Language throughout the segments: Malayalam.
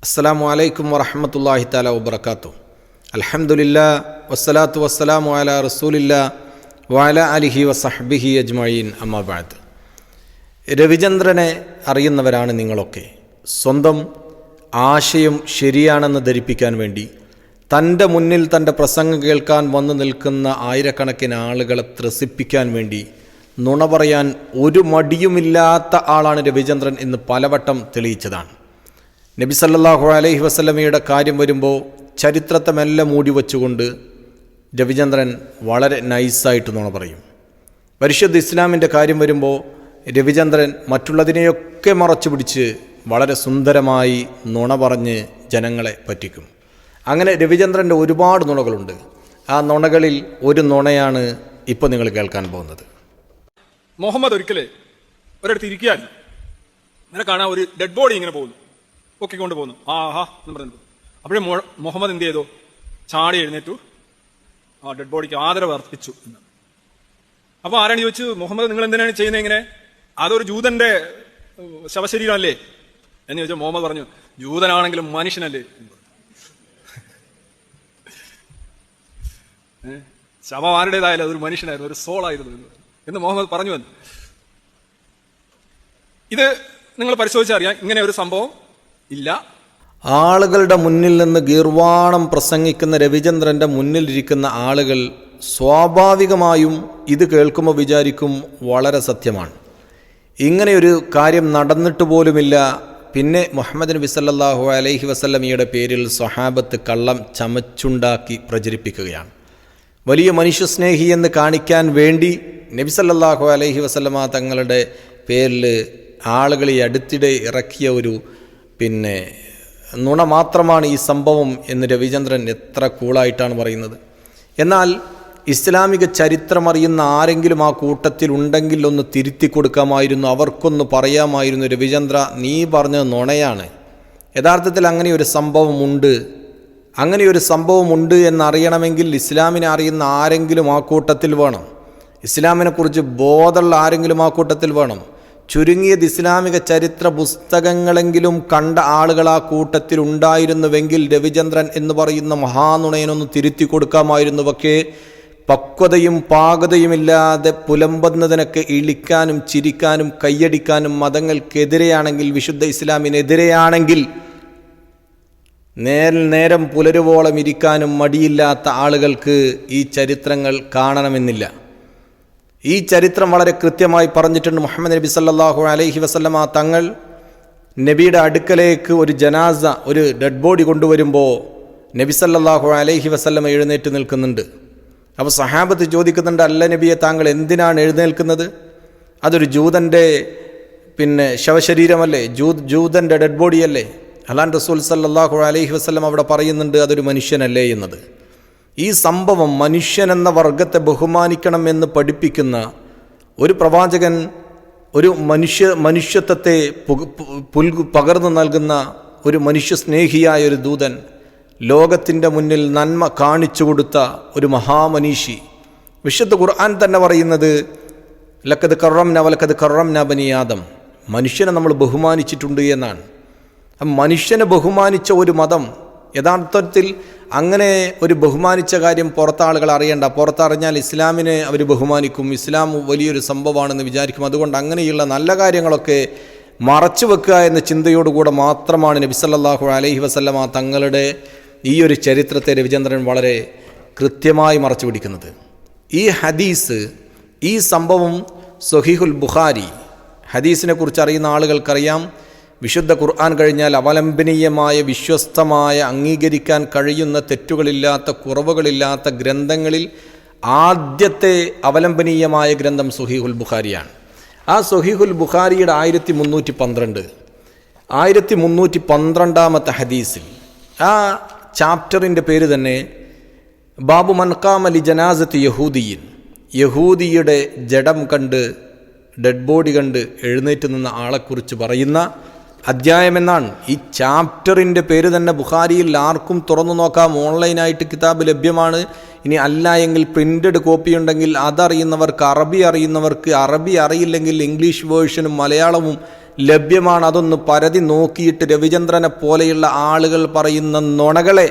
അസ്സലാമു അലൈക്കും വറഹ്മത്തുള്ളാഹി തആല വബറകാതുഹു. അൽഹംദുലില്ലാഹ് വസ്സലാത്തു വസ്സലാമു അലാ റസൂലില്ലാഹ് വഅലാ ആലിഹി വസഹ്ബിഹി അജ്മഈൻ. അമ്മാ ബഅദ്. രവിചന്ദ്രനെ അറിയുന്നവരാണ് നിങ്ങളൊക്കെ. സ്വന്തം ആശയം ശരിയാണെന്ന് ധരിപ്പിക്കാൻ വേണ്ടി തൻ്റെ മുന്നിൽ തൻ്റെ പ്രസംഗം കേൾക്കാൻ വന്നു നിൽക്കുന്ന ആയിരക്കണക്കിന് ആളുകളെ ത്രസിപ്പിക്കാൻ വേണ്ടി നുണ പറയാൻ ഒരു മടിയുമില്ലാത്ത ആളാണ് രവിചന്ദ്രൻ എന്ന് പലവട്ടം തെളിയിച്ചതാണ്. നബി സല്ലല്ലാഹു അലൈഹി വസല്ലമയുടെ കാര്യം വരുമ്പോൾ ചരിത്രത്തെ മെല്ലെ മൂടി വച്ചുകൊണ്ട് രവിചന്ദ്രൻ വളരെ നൈസായിട്ട് നുണ പറയും. പരിശുദ്ധ ഇസ്ലാമിൻ്റെ കാര്യം വരുമ്പോൾ രവിചന്ദ്രൻ മറ്റുള്ളതിനെയൊക്കെ മറച്ചു പിടിച്ച് വളരെ സുന്ദരമായി നുണ പറഞ്ഞ് ജനങ്ങളെ പറ്റിക്കും. അങ്ങനെ രവിചന്ദ്രൻ്റെ ഒരുപാട് നുണകളുണ്ട്. ആ നുണകളിൽ ഒരു നുണയാണ് ഇപ്പോൾ നിങ്ങൾ കേൾക്കാൻ പോകുന്നത്. മുഹമ്മദ് ഒരിക്കലേ ഒരിടത്ത് ഇരിക്കുകയായിരുന്നു. ഇങ്ങനെ കാണാൻ ഒരു ഡെഡ് ബോഡി ഇങ്ങനെ പോകുന്നു, പൊക്കിക്കൊണ്ട് പോകുന്നു. ആഹാ എന്ന് പറഞ്ഞു. അപ്പോഴേ മുഹമ്മദ് എന്ത് ചെയ്തു? ചാടി എഴുന്നേറ്റു ആ ഡെഡ് ബോഡിക്ക് ആദരവ് അർപ്പിച്ചു. അപ്പൊ ആരാണ് ചോദിച്ചു, മുഹമ്മദ് നിങ്ങൾ എന്തിനാണ് ചെയ്യുന്നത് ഇങ്ങനെ? അതൊരു ജൂതന്റെ ശവശരീരമല്ലേ എന്ന് ചോദിച്ചു. മുഹമ്മദ് പറഞ്ഞു, ജൂതനാണെങ്കിലും മനുഷ്യനല്ലേ. ശവം ആരുടേതായാലും അതൊരു മനുഷ്യനായിരുന്നു, ഒരു സോളായിരുന്നു എന്ന് മുഹമ്മദ് പറഞ്ഞു വന്നു. ഇത് നിങ്ങൾ പരിശോധിച്ചറിയാം, ഇങ്ങനെ ഒരു സംഭവം ഇല്ല. ആളുകളുടെ മുന്നിൽ നിന്ന് ഗീർവാണം പ്രസംഗിക്കുന്ന രവിചന്ദ്രൻ്റെ മുന്നിലിരിക്കുന്ന ആളുകൾ സ്വാഭാവികമായും ഇത് കേൾക്കുമ്പോൾ വിചാരിക്കും വളരെ സത്യമാണ്, ഇങ്ങനെയൊരു കാര്യം നടന്നിട്ട് പോലുമില്ല. പിന്നെ മുഹമ്മദ് നബി സല്ലല്ലാഹു അലൈഹി വസല്ലമയുടെ പേരിൽ സ്വഹാബത്ത് കള്ളം ചമച്ചുണ്ടാക്കി പ്രചരിപ്പിക്കുകയാണ്. വലിയ മനുഷ്യസ്നേഹി എന്ന് കാണിക്കാൻ വേണ്ടി നബി സല്ലല്ലാഹു അലൈഹി വസല്ലമ തങ്ങളുടെ പേരിൽ ആളുകളെ അടുത്തിടെ ഇറക്കിയ ഒരു നുണ മാത്രമാണ് ഈ സംഭവം എന്ന് രവിചന്ദ്രൻ എത്ര കൂളായിട്ടാണ് പറയുന്നത്. എന്നാൽ ഇസ്ലാമിക ചരിത്രമറിയുന്ന ആരെങ്കിലും ആ കൂട്ടത്തിൽ ഉണ്ടെങ്കിൽ ഒന്ന് തിരുത്തി കൊടുക്കാമായിരുന്നു, അവർക്കൊന്ന് പറയാമായിരുന്നു, രവിചന്ദ്ര നീ പറഞ്ഞത് നുണയാണ്, യഥാർത്ഥത്തിൽ അങ്ങനെയൊരു സംഭവമുണ്ട് എന്നറിയണമെങ്കിൽ ഇസ്ലാമിനെ അറിയുന്ന ആരെങ്കിലും ആ കൂട്ടത്തിൽ വേണം, ഇസ്ലാമിനെക്കുറിച്ച് ബോധമുള്ള ആരെങ്കിലും ആ കൂട്ടത്തിൽ വേണം. ചുരുങ്ങിയത് ഇസ്ലാമിക ചരിത്ര പുസ്തകങ്ങളെങ്കിലും കണ്ട ആളുകൾ ആ കൂട്ടത്തിൽ ഉണ്ടായിരുന്നുവെങ്കിൽ രവിചന്ദ്രൻ എന്ന് പറയുന്ന മഹാനുണയനൊന്ന് തിരുത്തി കൊടുക്കാമായിരുന്നു. പക്ഷേ പക്വതയും പാകതയുമില്ലാതെ പുലമ്പുന്നതിനൊക്കെ ഇളിക്കാനും ചിരിക്കാനും കയ്യടിക്കാനും മതങ്ങൾക്കെതിരെയാണെങ്കിൽ, വിശുദ്ധ ഇസ്ലാമിനെതിരെയാണെങ്കിൽ നേരം പുലരുവോളം ഇരിക്കാനും മടിയില്ലാത്ത ആളുകൾക്ക് ഈ ചരിത്രങ്ങൾ കാണണമെന്നില്ല. ഈ ചരിത്രം വളരെ കൃത്യമായി പറഞ്ഞിട്ടുണ്ട്. മുഹമ്മദ് നബി സല്ലല്ലാഹു അലൈഹി വസല്ലമ തങ്ങൾ നബിയുടെ അടുക്കലേക്ക് ഒരു ജനാസ, ഒരു ഡെഡ് ബോഡി കൊണ്ടുവരുമ്പോൾ നബി സല്ലല്ലാഹു അലൈഹി വസല്ലമ എഴുന്നേറ്റ് നിൽക്കുന്നുണ്ട്. അപ്പോൾ സഹാബത്ത് ചോദിക്കുന്നുണ്ട്, അല്ല നബിയെ താങ്കൾ എന്തിനാണ് എഴുന്നേൽക്കുന്നത്? അതൊരു ജൂതൻ്റെ ശവശരീരമല്ലേ, ജൂതൻ്റെ ഡെഡ് ബോഡിയല്ലേ? അല്ലാൻ റസൂൽ സല്ലല്ലാഹു അലൈഹി വസല്ലം അവിടെ പറയുന്നുണ്ട് അതൊരു മനുഷ്യനല്ലേ എന്നത്. ഈ സംഭവം മനുഷ്യനെന്ന വർഗത്തെ ബഹുമാനിക്കണം എന്ന് പഠിപ്പിക്കുന്ന ഒരു പ്രവാചകൻ, ഒരു മനുഷ്യത്വത്തെ പകർന്നു നൽകുന്ന ഒരു മനുഷ്യസ്നേഹിയായ ഒരു ദൂതൻ, ലോകത്തിൻ്റെ മുന്നിൽ നന്മ കാണിച്ചു കൊടുത്ത ഒരു മഹാമനീഷി. വിശുദ്ധ ഖുർആൻ തന്നെ പറയുന്നത് ലഖദ് കറംന ബനി ആദം, മനുഷ്യനെ നമ്മൾ ബഹുമാനിച്ചിട്ടുണ്ട് എന്നാണ്. മനുഷ്യനെ ബഹുമാനിച്ച ഒരു മതം, യഥാർത്ഥത്തിൽ അങ്ങനെ ഒരു ബഹുമാനിച്ച കാര്യം പുറത്താളുകൾ അറിയണ്ട. പുറത്തറിഞ്ഞാൽ ഇസ്ലാമിനെ അവർ ബഹുമാനിക്കും, ഇസ്ലാം വലിയൊരു സംഭവമാണെന്ന് വിചാരിക്കും. അതുകൊണ്ട് അങ്ങനെയുള്ള നല്ല കാര്യങ്ങളൊക്കെ മറച്ചു വെക്കുക എന്ന ചിന്തയോടുകൂടെ മാത്രമാണ് നബി സല്ലല്ലാഹു അലൈഹി വസല്ലമ തങ്ങളുടെ ഈ ഒരു ചരിത്രത്തെ രവിചന്ദ്രൻ വളരെ കൃത്യമായി മറച്ചു പിടിക്കുന്നത്. ഈ ഹദീസ്, ഈ സംഭവം സ്വഹീഹുൽ ബുഖാരി, ഹദീസിനെ കുറിച്ച് അറിയുന്ന ആളുകൾക്കറിയാം, വിശുദ്ധ ഖുർആൻ കഴിഞ്ഞാൽ അവലംബനീയമായ, വിശ്വസ്തമായ, അംഗീകരിക്കാൻ കഴിയുന്ന, തെറ്റുകളില്ലാത്ത, കുറവുകളില്ലാത്ത ഗ്രന്ഥങ്ങളിൽ ആദ്യത്തെ അവലംബനീയമായ ഗ്രന്ഥം സ്വഹീഹുൽ ബുഖാരിയാണ്. ആ സ്വഹീഹുൽ ബുഖാരിയുടെ 1312 ഹദീസിൽ ആ ചാപ്റ്ററിൻ്റെ പേര് തന്നെ ബാബു മൻ ഖാമ ലി ജനാസത്തി യഹൂദിയിൻ, യഹൂദിയുടെ ജഡം കണ്ട്, ഡെഡ് ബോഡി കണ്ട് എഴുന്നേറ്റ് നിന്ന ആളെക്കുറിച്ച് പറയുന്ന അധ്യായമെന്നാണ്. ഈ ചാപ്റ്ററിൻ്റെ പേര് തന്നെ ബുഖാരിയിൽ ആർക്കും തുറന്നു നോക്കാം, ഓൺലൈനായിട്ട് കിതാബ് ലഭ്യമാണ്. ഇനി അല്ല എങ്കിൽ പ്രിൻ്റഡ് കോപ്പി ഉണ്ടെങ്കിൽ അതറിയുന്നവർക്ക്, അറബി അറിയുന്നവർക്ക്, അറബി അറിയില്ലെങ്കിൽ ഇംഗ്ലീഷ് വേർഷനും മലയാളവും ലഭ്യമാണ്. അതൊന്ന് പരതി നോക്കിയിട്ട് രവിചന്ദ്രനെ പോലെയുള്ള ആളുകൾ പറയുന്ന നുണകളെ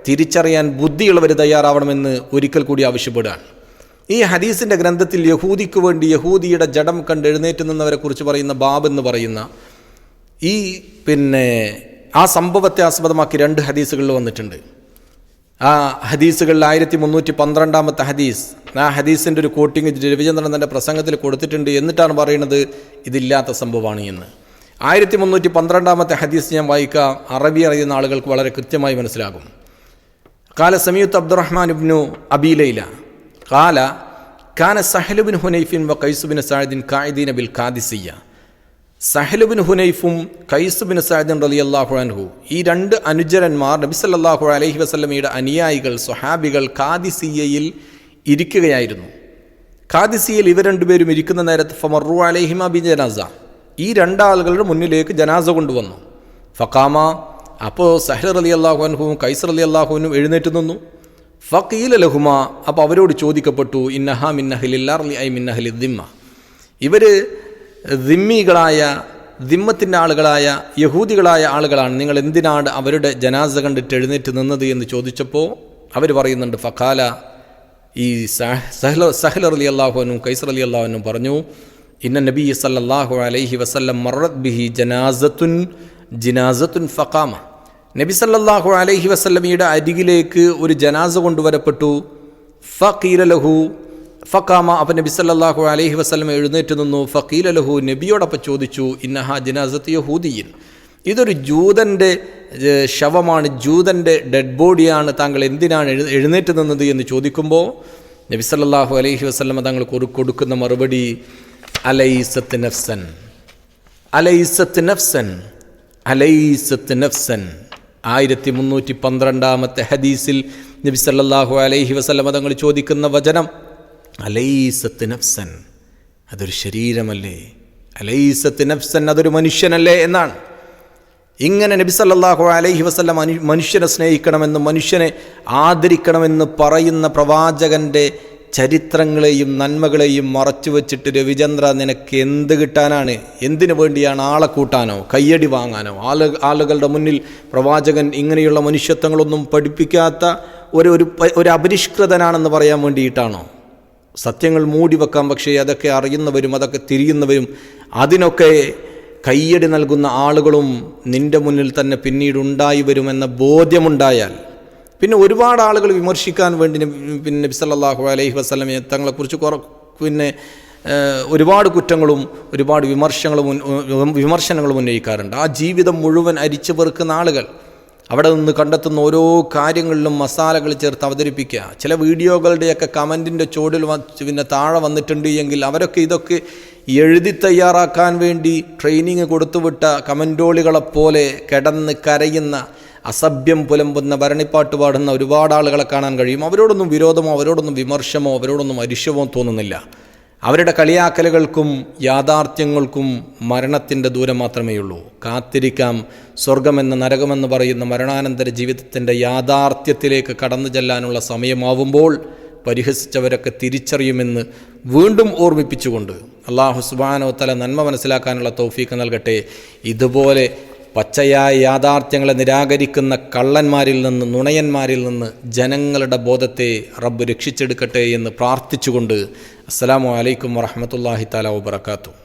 തിരിച്ചറിയാൻ ബുദ്ധിയുള്ളവർ തയ്യാറാവണമെന്ന് ഒരിക്കൽ കൂടി ആവശ്യപ്പെടുകയാണ്. ഈ ഹദീസിൻ്റെ ഗ്രന്ഥത്തിൽ യഹൂദിക്ക് വേണ്ടി യഹൂദിയുടെ ജഡം കണ്ട് എഴുന്നേറ്റ് നിന്നവരെ കുറിച്ച് പറയുന്ന ബാബ് എന്ന് പറയുന്ന ആ സംഭവത്തെ ആസ്പദമാക്കി 2 ഹദീസുകളിൽ വന്നിട്ടുണ്ട്. ആ ഹദീസുകളിൽ 1312 ഹദീസ്, ആ ഹദീസിൻ്റെ ഒരു കോട്ടിങ് രവിചന്ദ്രൻ തൻ്റെ പ്രസംഗത്തിൽ കൊടുത്തിട്ടുണ്ട്. എന്നിട്ടാണ് പറയുന്നത് ഇതില്ലാത്ത സംഭവമാണ് എന്ന്. 1312 ഹദീസ് ഞാൻ വായിക്കാം. അറബി അറിയുന്ന ആളുകൾക്ക് വളരെ കൃത്യമായി മനസ്സിലാകും. കാല സമീഅത്ത് അബ്ദുറഹ്മാൻ ഇബ്നു അബീ ലൈല കാല കാന സഹൽ ബിൻ ഹുനൈഫിൻ വ ഖൈസ് ബിൻ സഅദിൻ ഖാഇദീന ബിൽ ഖാദിസിയ്യ. സഹൽ ബിൻ ഹുനൈഫും ഖൈസ് ബിൻ സഅദിൻ റളിയല്ലാഹു അൻഹു, ഈ 2 അനുചരന്മാർ നബി സല്ലല്ലാഹു അലൈഹി വസല്ലമയുടെ അനുയായികൾ സ്വഹാബികൾ ഖാദിസിയ്യയിൽ ഇരിക്കുകയായിരുന്നു. ഖാദിസിയയിൽ ഇവർ 2 പേരും ഇരിക്കുന്ന നേരത്ത് ഫമറു അലൈഹിമ ബി ജനാസ, ഈ 2 ആളുകളുടെ മുന്നിലേക്ക് ജനാസ കൊണ്ടുവന്നു. ഫഖാമ, അപ്പോൾ സഹൽ റളിയല്ലാഹു അൻഹുവും ഖൈസ് റളിയല്ലാഹുവിനും എഴുന്നേറ്റ് നിന്നു. ഫഖീല ലഹുമ, അപ്പോൾ അവരോട് ചോദിക്കപ്പെട്ടു, ഇന്നഹാ മിൻ അഹ്ലിൽ അർളി ഐ മിൻ അഹ്ലി ദിമ്മ, ഇവർ ദിമ്മികളായ ദിമ്മത്തിൻ്റെ ആളുകളായ യഹൂദികളായ ആളുകളാണ്, നിങ്ങൾ എന്തിനാണ് അവരുടെ ജനാസ കണ്ടിട്ട് എഴുന്നേറ്റ് നിന്നത് എന്ന് ചോദിച്ചപ്പോൾ അവർ പറയുന്നുണ്ട്, ഫഖാല, ഈ സഹൽ റളിയല്ലാഹു അൻഹു ഖൈസ് റളിയല്ലാഹു അൻഹു പറഞ്ഞു, ഇന്ന നബി സല്ലല്ലാഹു അലൈഹി വസല്ലം മറത് ബിഹി ജനാസത്തുൻ ഫഖാമ, നബി സല്ലല്ലാഹു അലൈഹി വസല്ലമയുടെ അരികിലേക്ക് ഒരു ജനാസ കൊണ്ടുവരപ്പെട്ടു. ഫഖീല ലഹു ഫഖാമ, അപ്പം നബി സല്ലല്ലാഹു അലൈഹി വസല്ലം എഴുന്നേറ്റ് നിന്നു. ഫഖീല ലഹു, നബിയോടൊപ്പം ചോദിച്ചു, ഇന്നഹാ ജനാസത്ത് യഹൂദിയിൻ, ഇതൊരു ജൂതൻ്റെ ശവമാണ്, ജൂതൻ്റെ ഡെഡ് ബോഡിയാണ്, താങ്കൾ എന്തിനാണ് എഴുന്നേറ്റ് നിന്നത് എന്ന് ചോദിക്കുമ്പോൾ നബി സല്ലല്ലാഹു അലൈഹി വസല്ലം തങ്ങൾ കൊടുക്കുന്ന മറുപടി, അലൈസത്ത് നഫ്സൻ അലൈസത്ത് നഫ്സൻ അലൈസത്ത് നഫ്സൻ. 1312 ഹദീസിൽ നബി സല്ലല്ലാഹു അലൈഹി വസല്ലം തങ്ങൾ ചോദിക്കുന്ന വചനം അലൈസത്ത് നഫ്സൻ, അതൊരു ശരീരമല്ലേ, അലൈസത്ത് നഫ്സൻ, അതൊരു മനുഷ്യനല്ലേ എന്നാണ്. ഇങ്ങനെ നബി സല്ലല്ലാഹു അലൈഹി വസല്ലം മനുഷ്യനെ സ്നേഹിക്കണമെന്ന് മനുഷ്യനെ ആദരിക്കണമെന്ന് പറയുന്ന പ്രവാചകൻ്റെ ചരിത്രങ്ങളെയും നന്മകളെയും മറച്ചു വച്ചിട്ട് രവിചന്ദ്ര നിനക്ക് എന്ത് കിട്ടാനാണ്? എന്തിനു വേണ്ടിയാണ്? ആളെ കൂട്ടാനോ കയ്യടി വാങ്ങാനോ? ആളുകളുടെ മുന്നിൽ പ്രവാചകൻ ഇങ്ങനെയുള്ള മനുഷ്യത്വങ്ങളൊന്നും പഠിപ്പിക്കാത്ത ഒരു അപരിഷ്കൃതനാണെന്ന് പറയാൻ വേണ്ടിയിട്ടാണോ? സത്യങ്ങൾ മൂടി വെക്കാം, പക്ഷേ അതൊക്കെ അറിയുന്നവരും അതൊക്കെ തിരിയുന്നവരും അതിനൊക്കെ കയ്യടി നൽകുന്ന ആളുകളും നിൻ്റെ മുന്നിൽ തന്നെ പിന്നീട് ഉണ്ടായി വരുമെന്ന ബോധ്യമുണ്ടായാൽ പിന്നെ ഒരുപാട് ആളുകൾ വിമർശിക്കാൻ വേണ്ടി നബി സല്ലല്ലാഹു അലൈഹി വസല്ലമയെ തങ്ങളെക്കുറിച്ച് ഒരുപാട് കുറ്റങ്ങളും ഒരുപാട് വിമർശനങ്ങളും ഉന്നയിക്കാറുണ്ട്. ആ ജീവിതം മുഴുവൻ അരിച്ചു പെറുക്കുന്ന ആളുകൾ അവിടെ നിന്ന് കണ്ടെത്തുന്ന ഓരോ കാര്യങ്ങളിലും മസാലകൾ ചേർത്ത് അവതരിപ്പിക്കുക. ചില വീഡിയോകളുടെയൊക്കെ കമൻറ്റിൻ്റെ ചോടിൽ താഴെ വന്നിട്ടുണ്ട് എങ്കിൽ അവരൊക്കെ ഇതൊക്കെ എഴുതി തയ്യാറാക്കാൻ വേണ്ടി ട്രെയിനിങ് കൊടുത്തുവിട്ട കമൻറ്റോളികളെപ്പോലെ കിടന്ന് കരയുന്ന അസഭ്യം പുലമ്പുന്ന ഭരണിപ്പാട്ട് പാടുന്ന ഒരുപാട് ആളുകളെ കാണാൻ കഴിയും. അവരോടൊന്നും വിരോധമോ അവരോടൊന്നും വിമർശമോ അവരോടൊന്നും അരിശമോ തോന്നുന്നില്ല. അവരുടെ കളിയാക്കലുകൾക്കും യാഥാർത്ഥ്യങ്ങൾക്കും മരണത്തിൻ്റെ ദൂരം മാത്രമേ ഉള്ളൂ. കാത്തിരിക്കാം, സ്വർഗമെന്ന് നരകമെന്ന് പറയുന്ന മരണാനന്തര ജീവിതത്തിൻ്റെ യാഥാർത്ഥ്യത്തിലേക്ക് കടന്നു ചെല്ലാനുള്ള സമയമാവുമ്പോൾ പരിഹസിച്ചവരൊക്കെ തിരിച്ചറിയുമെന്ന് വീണ്ടും ഓർമ്മിപ്പിച്ചുകൊണ്ട് അല്ലാഹു സുബ്ഹാനഹു വ തആല നന്മ മനസ്സിലാക്കാനുള്ള തൗഫീഖ് നൽകട്ടെ. ഇതുപോലെ പച്ചയായ യാഥാർത്ഥ്യങ്ങളെ നിരാകരിക്കുന്ന കള്ളന്മാരിൽ നിന്ന്, നുണയന്മാരിൽ നിന്ന് ജനങ്ങളുടെ ബോധത്തെ റബ്ബ് രക്ഷിച്ചെടുക്കട്ടെ എന്ന് പ്രാർത്ഥിച്ചുകൊണ്ട് അസ്സലാമു അലൈക്കും വറഹ്മത്തുള്ളാഹി തആല വബറകാതുഹു.